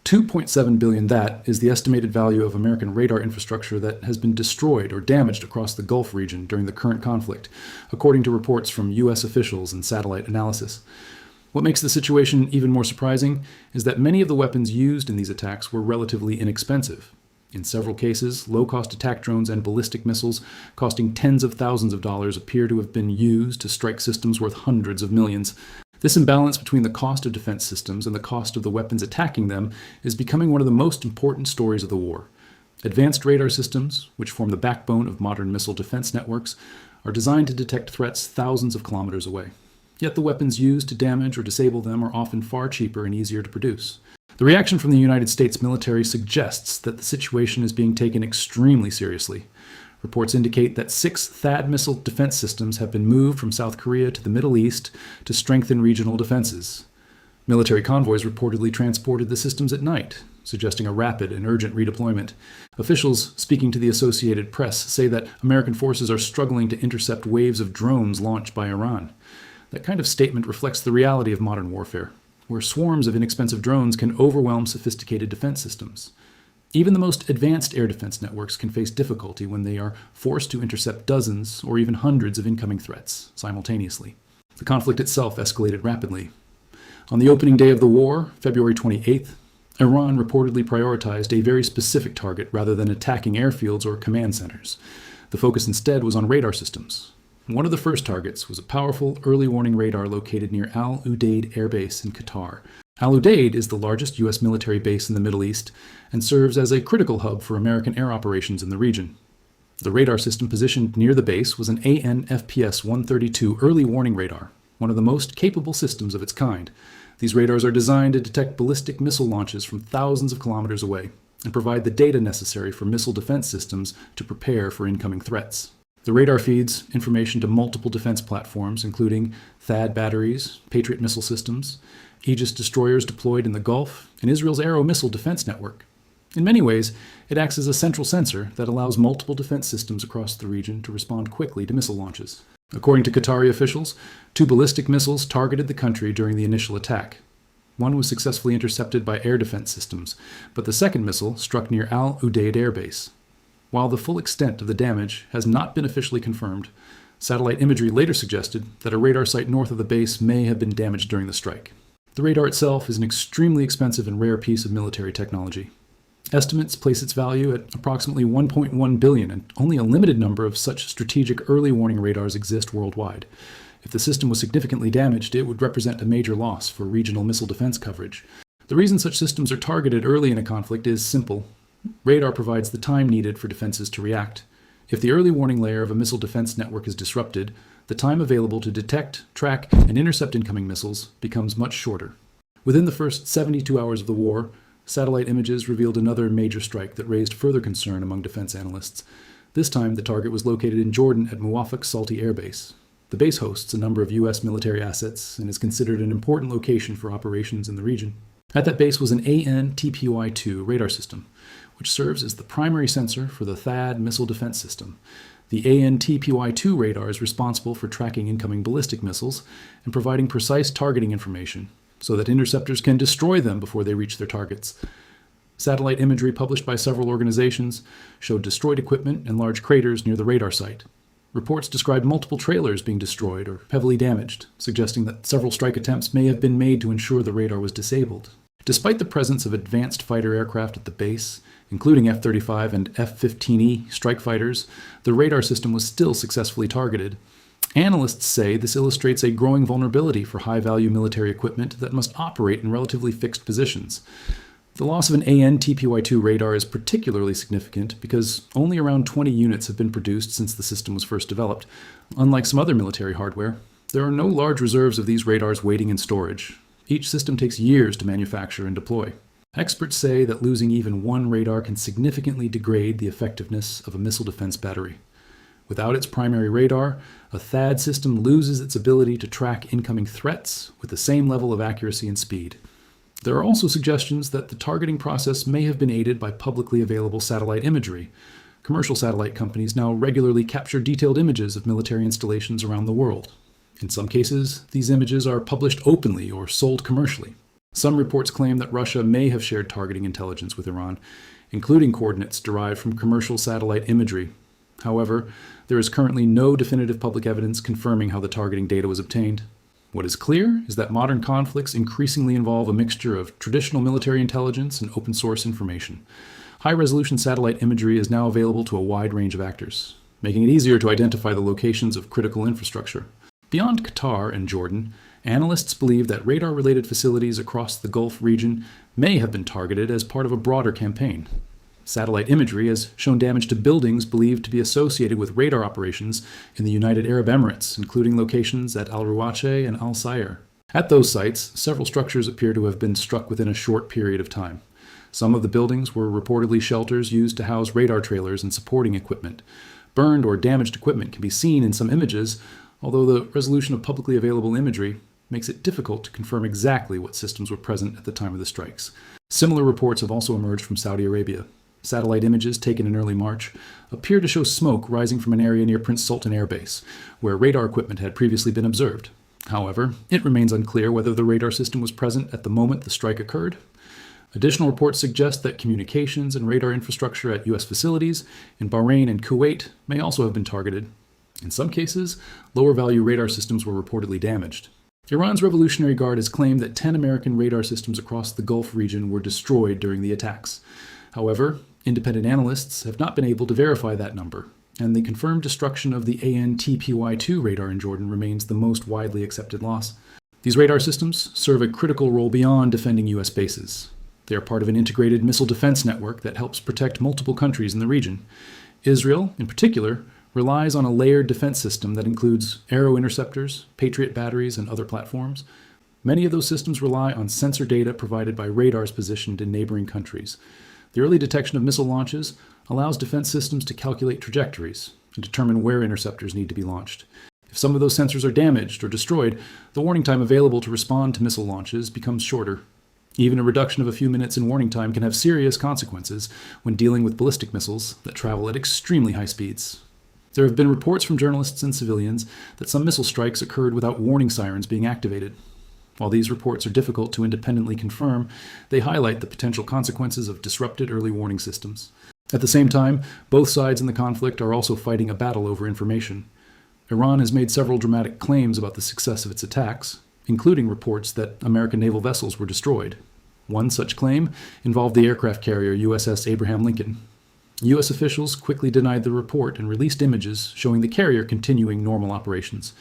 $2.7 billion, that is the estimated value of American radar infrastructure that has been destroyed or damaged across the Gulf region during the current conflict, according to reports from U.S. officials and satellite analysis. What makes the situation even more surprising is that many of the weapons used in these attacks were relatively inexpensive. In several cases, low-cost attack drones and ballistic missiles costing tens of thousands of dollars appear to have been used to strike systems worth hundreds of millions. This imbalance between the cost of defense systems and the cost of the weapons attacking them is becoming one of the most important stories of the war. Advanced radar systems, which form the backbone of modern missile defense networks, are designed to detect threats thousands of kilometers away. Yet the weapons used to damage or disable them are often far cheaper and easier to produce. The reaction from the United States military suggests that the situation is being taken extremely seriously. Reports indicate that 6 THAAD missile defense systems have been moved from South Korea to the Middle East to strengthen regional defenses. Military convoys reportedly transported the systems at night, suggesting a rapid and urgent redeployment. Officials speaking to the Associated Press say that American forces are struggling to intercept waves of drones launched by Iran. That kind of statement reflects the reality of modern warfare, where swarms of inexpensive drones can overwhelm sophisticated defense systems. Even the most advanced air defense networks can face difficulty when they are forced to intercept dozens or even hundreds of incoming threats simultaneously. The conflict itself escalated rapidly. On the opening day of the war, February 28th, Iran reportedly prioritized a very specific target rather than attacking airfields or command centers. The focus instead was on radar systems. One of the first targets was a powerful early warning radar located near Al Udeid Air Base in Qatar. Al Udeid is the largest U.S. military base in the Middle East and serves as a critical hub for American air operations in the region. The radar system positioned near the base was an AN/FPS-132 early warning radar, one of the most capable systems of its kind. These radars are designed to detect ballistic missile launches from thousands of kilometers away and provide the data necessary for missile defense systems to prepare for incoming threats. The radar feeds information to multiple defense platforms, including THAAD batteries, Patriot missile systems, Aegis destroyers deployed in the Gulf, and Israel's Arrow missile defense network. In many ways, it acts as a central sensor that allows multiple defense systems across the region to respond quickly to missile launches. According to Qatari officials, 2 ballistic missiles targeted the country during the initial attack. One was successfully intercepted by air defense systems, but the second missile struck near Al Udeid Air Base. While the full extent of the damage has not been officially confirmed, satellite imagery later suggested that a radar site north of the base may have been damaged during the strike. The radar itself is an extremely expensive and rare piece of military technology. Estimates place its value at approximately $1.1 billion, and only a limited number of such strategic early warning radars exist worldwide. If the system was significantly damaged, it would represent a major loss for regional missile defense coverage. The reason such systems are targeted early in a conflict is simple. Radar provides the time needed for defenses to react. If the early warning layer of a missile defense network is disrupted, the time available to detect, track, and intercept incoming missiles becomes much shorter. Within the first 72 hours of the war, satellite images revealed another major strike that raised further concern among defense analysts. This time, the target was located in Jordan at Muwafaq Salti Air Base. The base hosts a number of U.S. military assets and is considered an important location for operations in the region. At that base was an AN/TPY-2 radar system, which serves as the primary sensor for the THAAD missile defense system. The AN/TPY-2 radar is responsible for tracking incoming ballistic missiles and providing precise targeting information so that interceptors can destroy them before they reach their targets. Satellite imagery published by several organizations showed destroyed equipment and large craters near the radar site. Reports described multiple trailers being destroyed or heavily damaged, suggesting that several strike attempts may have been made to ensure the radar was disabled. Despite the presence of advanced fighter aircraft at the base, including F-35 and F-15E strike fighters, the radar system was still successfully targeted. Analysts say this illustrates a growing vulnerability for high-value military equipment that must operate in relatively fixed positions. The loss of an AN/TPY-2 radar is particularly significant because only around 20 units have been produced since the system was first developed. Unlike some other military hardware, there are no large reserves of these radars waiting in storage. Each system takes years to manufacture and deploy. Experts say that losing even one radar can significantly degrade the effectiveness of a missile defense battery. Without its primary radar, a THAAD system loses its ability to track incoming threats with the same level of accuracy and speed. There are also suggestions that the targeting process may have been aided by publicly available satellite imagery. Commercial satellite companies now regularly capture detailed images of military installations around the world. In some cases, these images are published openly or sold commercially. Some reports claim that Russia may have shared targeting intelligence with Iran, including coordinates derived from commercial satellite imagery. However, there is currently no definitive public evidence confirming how the targeting data was obtained. What is clear is that modern conflicts increasingly involve a mixture of traditional military intelligence and open source information. High-resolution satellite imagery is now available to a wide range of actors, making it easier to identify the locations of critical infrastructure. Beyond Qatar and Jordan, analysts believe that radar-related facilities across the Gulf region may have been targeted as part of a broader campaign. Satellite imagery has shown damage to buildings believed to be associated with radar operations in the United Arab Emirates, including locations at Al Ruwache and Al Sayr. At those sites, several structures appear to have been struck within a short period of time. Some of the buildings were reportedly shelters used to house radar trailers and supporting equipment. Burned or damaged equipment can be seen in some images, although the resolution of publicly available imagery makes it difficult to confirm exactly what systems were present at the time of the strikes. Similar reports have also emerged from Saudi Arabia. Satellite images taken in early March appear to show smoke rising from an area near Prince Sultan Air Base, where radar equipment had previously been observed. However, it remains unclear whether the radar system was present at the moment the strike occurred. Additional reports suggest that communications and radar infrastructure at U.S. facilities in Bahrain and Kuwait may also have been targeted. In some cases, lower-value radar systems were reportedly damaged. Iran's Revolutionary Guard has claimed that 10 American radar systems across the Gulf region were destroyed during the attacks. However, independent analysts have not been able to verify that number, and the confirmed destruction of the AN/TPY-2 radar in Jordan remains the most widely accepted loss. These radar systems serve a critical role beyond defending U.S. bases. They are part of an integrated missile defense network that helps protect multiple countries in the region. Israel, in particular, relies on a layered defense system that includes Arrow interceptors, Patriot batteries, and other platforms. Many of those systems rely on sensor data provided by radars positioned in neighboring countries. The early detection of missile launches allows defense systems to calculate trajectories and determine where interceptors need to be launched. If some of those sensors are damaged or destroyed, the warning time available to respond to missile launches becomes shorter. Even a reduction of a few minutes in warning time can have serious consequences when dealing with ballistic missiles that travel at extremely high speeds. There have been reports from journalists and civilians that some missile strikes occurred without warning sirens being activated. While these reports are difficult to independently confirm, they highlight the potential consequences of disrupted early warning systems. At the same time, both sides in the conflict are also fighting a battle over information. Iran has made several dramatic claims about the success of its attacks, including reports that American naval vessels were destroyed. One such claim involved the aircraft carrier USS Abraham Lincoln. U.S. officials quickly denied the report and released images showing the carrier continuing normal operations.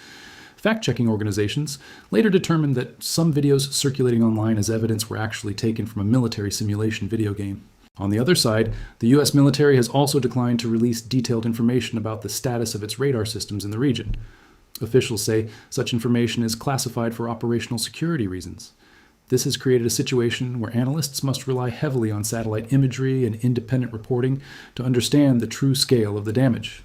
Fact-checking organizations later determined that some videos circulating online as evidence were actually taken from a military simulation video game. On the other side, the U.S. military has also declined to release detailed information about the status of its radar systems in the region. Officials say such information is classified for operational security reasons. This has created a situation where analysts must rely heavily on satellite imagery and independent reporting to understand the true scale of the damage.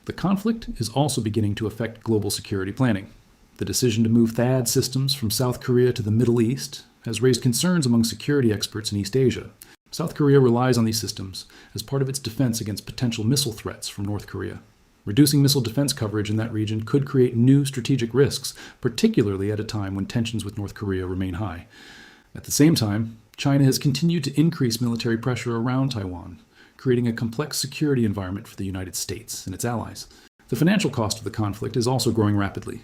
The conflict is also beginning to affect global security planning. The decision to move THAAD systems from South Korea to the Middle East has raised concerns among security experts in East Asia. South Korea relies on these systems as part of its defense against potential missile threats from North Korea. Reducing missile defense coverage in that region could create new strategic risks, particularly at a time when tensions with North Korea remain high. At the same time, China has continued to increase military pressure around Taiwan, creating a complex security environment for the United States and its allies. The financial cost of the conflict is also growing rapidly.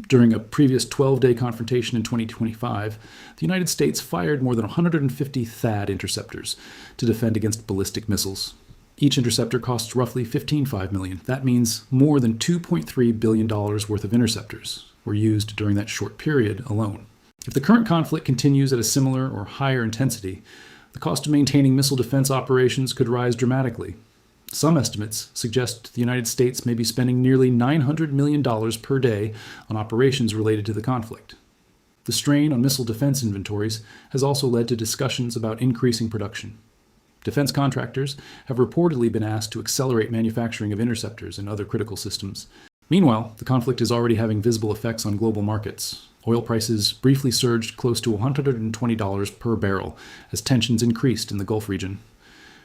During a previous 12-day confrontation in 2025, the United States fired more than 150 THAAD interceptors to defend against ballistic missiles. Each interceptor costs roughly $15.5 million. That means more than $2.3 billion worth of interceptors were used during that short period alone. If the current conflict continues at a similar or higher intensity, the cost of maintaining missile defense operations could rise dramatically. Some estimates suggest the United States may be spending nearly $900 million per day on operations related to the conflict. The strain on missile defense inventories has also led to discussions about increasing production. Defense contractors have reportedly been asked to accelerate manufacturing of interceptors and other critical systems. Meanwhile, the conflict is already having visible effects on global markets. Oil prices briefly surged close to $120 per barrel as tensions increased in the Gulf region.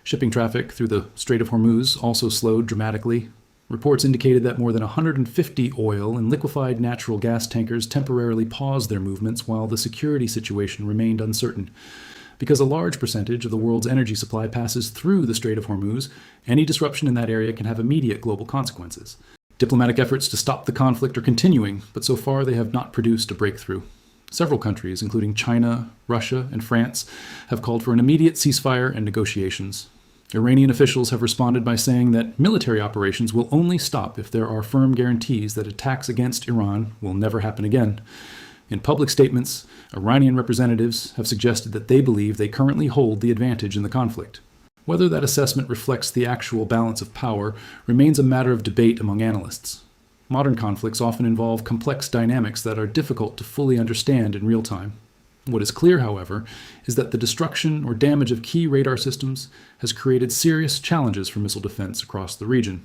Shipping traffic through the Strait of Hormuz also slowed dramatically. Reports indicated that more than 150 oil and liquefied natural gas tankers temporarily paused their movements while the security situation remained uncertain. Because a large percentage of the world's energy supply passes through the Strait of Hormuz, any disruption in that area can have immediate global consequences. Diplomatic efforts to stop the conflict are continuing, but so far they have not produced a breakthrough. Several countries, including China, Russia, and France, have called for an immediate ceasefire and negotiations. Iranian officials have responded by saying that military operations will only stop if there are firm guarantees that attacks against Iran will never happen again. In public statements, Iranian representatives have suggested that they believe they currently hold the advantage in the conflict. Whether that assessment reflects the actual balance of power remains a matter of debate among analysts. Modern conflicts often involve complex dynamics that are difficult to fully understand in real time. What is clear, however, is that the destruction or damage of key radar systems has created serious challenges for missile defense across the region.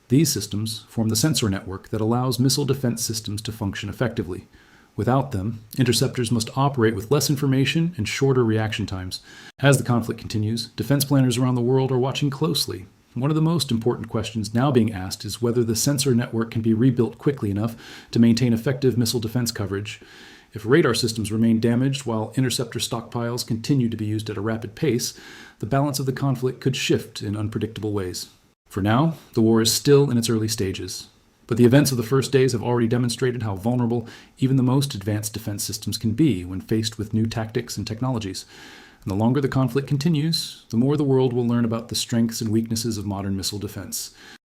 These systems form the sensor network that allows missile defense systems to function effectively. Without them, interceptors must operate with less information and shorter reaction times. As the conflict continues, defense planners around the world are watching closely. One of the most important questions now being asked is whether the sensor network can be rebuilt quickly enough to maintain effective missile defense coverage. If radar systems remain damaged while interceptor stockpiles continue to be used at a rapid pace, the balance of the conflict could shift in unpredictable ways. For now, the war is still in its early stages. But the events of the first days have already demonstrated how vulnerable even the most advanced defense systems can be when faced with new tactics and technologies. And the longer the conflict continues, the more the world will learn about the strengths and weaknesses of modern missile defense.